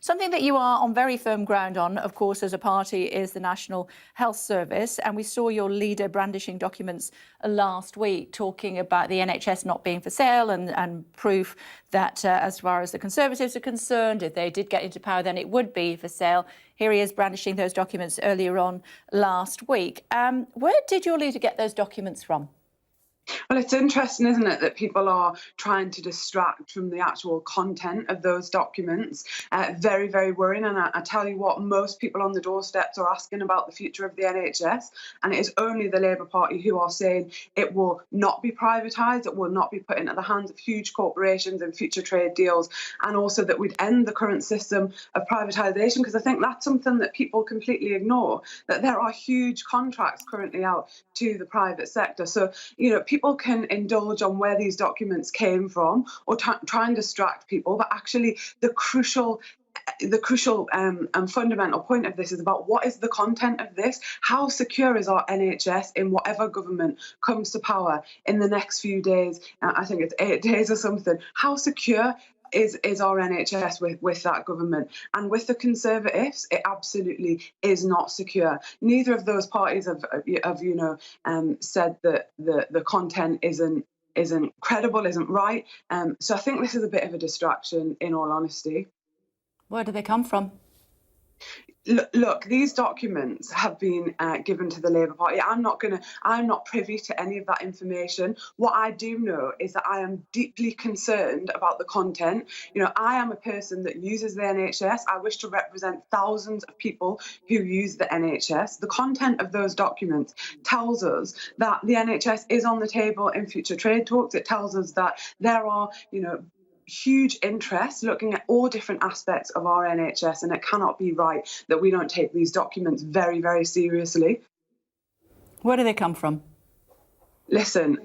Something that you are on very firm ground on, of course, as a party, is the National Health Service. And we saw your leader brandishing documents last week talking about the NHS not being for sale and proof that as far as the Conservatives are concerned, if they did get into power, then it would be for sale. Here he is brandishing those documents earlier on last week. Where did your leader get those documents from? Well, it's interesting, isn't it, that people are trying to distract from the actual content of those documents. Very, very worrying. And I tell you what, most people on the doorsteps are asking about the future of the NHS. And it is only the Labour Party who are saying it will not be privatised, it will not be put into the hands of huge corporations and future trade deals, and also that we'd end the current system of privatisation, because I think that's something that people completely ignore, that there are huge contracts currently out to the private sector. So, you know, people can indulge on where these documents came from or try and distract people, but actually the crucial and fundamental point of this is about what is the content of this. How secure is our NHS in whatever government comes to power in the next few days? I think it's 8 days or something. How secure is our NHS with that government? And with the Conservatives, it absolutely is not secure. Neither of those parties have said that the content isn't credible, isn't right. So I think this is a bit of a distraction, in all honesty. Where do they come from? Look, these documents have been given to the Labour Party. I'm not privy to any of that information. What I do know is that I am deeply concerned about the content. You know, I am a person that uses the NHS. I wish to represent thousands of people who use the NHS. The content of those documents tells us that the NHS is on the table in future trade talks. It tells us that there are, huge interest looking at all different aspects of our NHS, and it cannot be right that we don't take these documents very, very seriously. Where do they come from? Listen,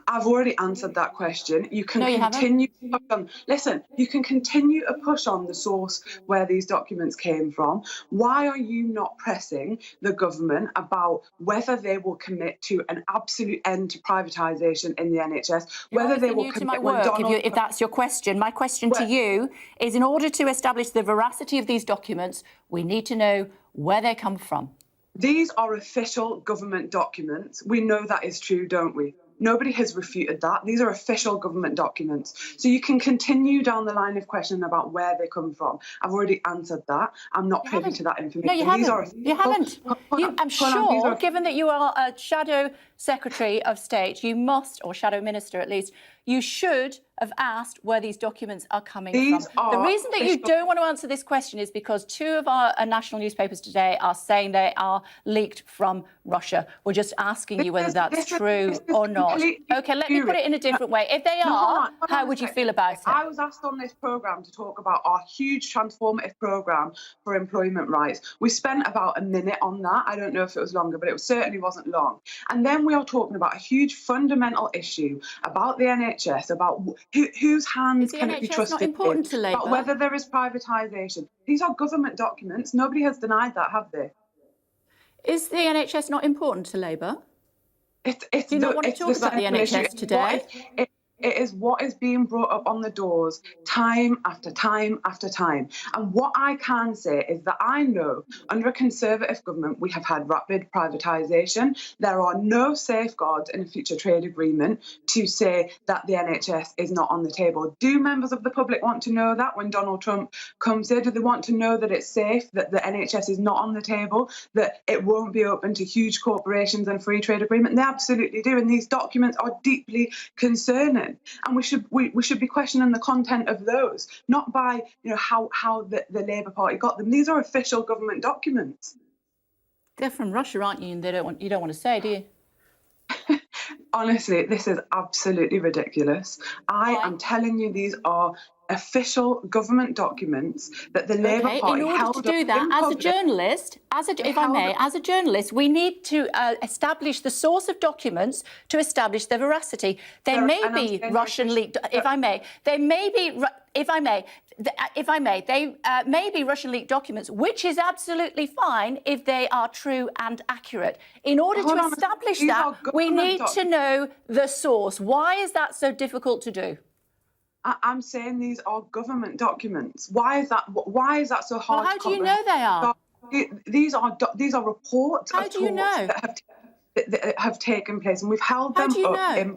I've already answered that question. You can continue to push on. Listen, you can continue to push on the source where these documents came from. Why are you not pressing the government about whether they will commit to an absolute end to privatisation in the NHS? Whether they will commit to my work, if that's your question. My question to you is, in order to establish the veracity of these documents, we need to know where they come from. These are official government documents. We know that is true, don't we? Nobody has refuted that. These are official government documents. So you can continue down the line of questioning about where they come from. I've already answered that. I'm not privy to that information. No, you haven't. I'm sure, given that you are a shadow Secretary of State, you must, or shadow minister at least, you should have asked where these documents are coming from. The reason that you don't want to answer this question is because two of our national newspapers today are saying they are leaked from Russia. We're just asking you whether that's true or not. OK, let me put it in a different way. If they are, how would you feel about it? I was asked on this programme to talk about our huge transformative programme for employment rights. We spent about a minute on that. I don't know if it was longer, but it certainly wasn't long. And then we are talking about a huge fundamental issue about the NHS, about whose hands can it be trusted in, about whether there is privatisation. These are government documents. Nobody has denied that, have they? Is the NHS not important to Labour? Do you not want to talk about the NHS today? It is what is being brought up on the doors time after time after time. And what I can say is that I know under a Conservative government we have had rapid privatisation. There are no safeguards in a future trade agreement to say that the NHS is not on the table. Do members of the public want to know that when Donald Trump comes here? Do they want to know that it's safe, that the NHS is not on the table, that it won't be open to huge corporations and free trade agreement? They absolutely do. And these documents are deeply concerning. And we should be questioning the content of those, not by how the Labour Party got them. These are official government documents. They're from Russia, aren't you? And you don't want to say, do you? Honestly, this is absolutely ridiculous. I am telling you, these are official government documents that the Labour Party in order to do that, as a journalist, as a journalist, we need to establish the source of documents to establish their veracity. They may be Russian leaked, if I may. They may be, may be Russian leaked documents, which is absolutely fine if they are true and accurate. In order to establish that, we need to know the source. Why is that so difficult to do? I'm saying these are government documents. Why is that? Why is that so hard? Well, how do you know they are? These are reports How of do you talks know? that have taken place, and we've held How them do you up. know?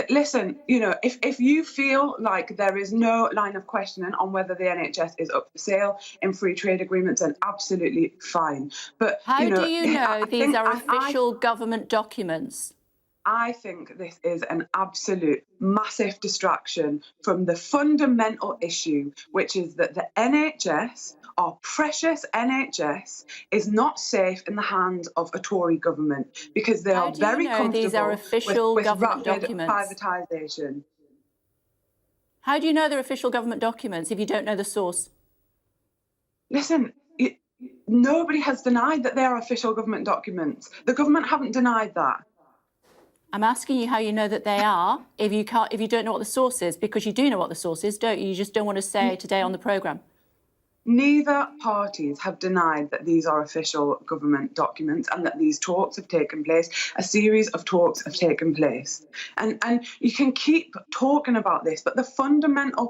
Listen, if you feel like there is no line of questioning on whether the NHS is up for sale in free trade agreements, then absolutely fine. But how do you know these are official government documents? I think this is an absolute massive distraction from the fundamental issue, which is that the NHS, our precious NHS, is not safe in the hands of a Tory government because they are very comfortable these are official with government rapid documents? privatisation. How do you know they're official government documents if you don't know the source? Listen, nobody has denied that they are official government documents. The government haven't denied that. I'm asking you how you know that they are if you don't know what the source is, because you do know what the source is, don't you? You just don't want to say today on the programme. Neither parties have denied that these are official government documents and that these talks have taken place. A series of talks have taken place. And you can keep talking about this, but the fundamental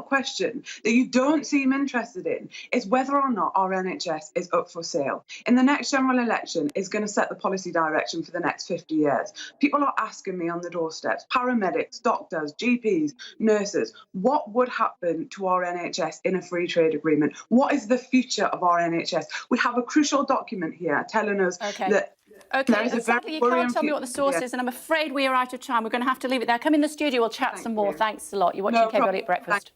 question that you don't seem interested in is whether or not our NHS is up for sale. In the next general election is going to set the policy direction for the next 50 years. People are asking me on the doorsteps, paramedics, doctors, GPs, nurses, what would happen to our NHS in a free trade agreement? What is the future of our NHS? We have a crucial document here telling us that there is a sadly, very you can't tell me what the source is, and I'm afraid we are out of time. We're going to have to leave it there. Come in the studio, we'll chat some more. Thanks a lot. You're watching K-Body at Breakfast.